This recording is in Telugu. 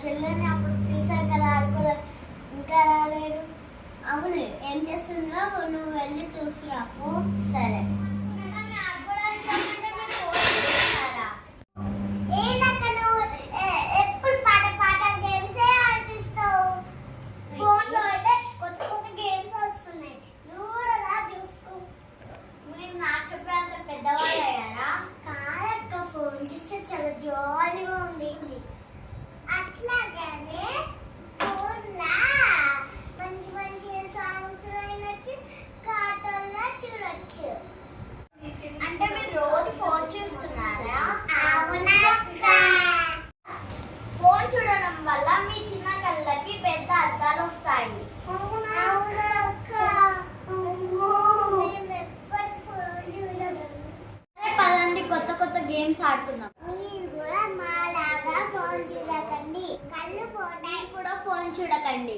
చెల్లెని అప్పుడు పిలిచారు కదా ఆడుకోవాలి, ఇంకా రాలేరు. అవును, ఏం చేస్తున్నావు? నువ్వు వెళ్ళి చూసిరాపో. సరే. ఎప్పుడు పాట పాట గేమ్సే ఆడిపిస్తావు. ఫోన్లో అయితే కొత్త కొత్త గేమ్స్ వస్తున్నాయి, నువ్వు కూడా రా చూస్తూ. మీరు నాకు చెప్పేంత పెద్దవాళ్ళు అయ్యారా? కాదక్క, ఫోన్ చూస్తే చాలా జాలీగా ఉంది. అట్లాగానే ఫోన్లా మంచి మంచి సాంగ్స్ వినొచ్చు, కార్టూన్లా చూడొచ్చు. అంటే మీరు రోజు ఫోన్ చూస్తున్నారా? అవునక్క. ఫోన్ చూడడం వల్ల మీ చిన్న కళ్ళకి పెద్ద అద్దాలు వస్తాయి. అవునక్క. మేము ఎప్పుడు ఫోన్ చూడము. సరే పదండి, కొత్త కొత్త గేమ్స్ ఆడుకుందాం. మీరు కూడా మాలాగా ఫోన్ చూడకండి, కళ్ళు పోతాయి. కూడా ఫోన్ చూడకండి.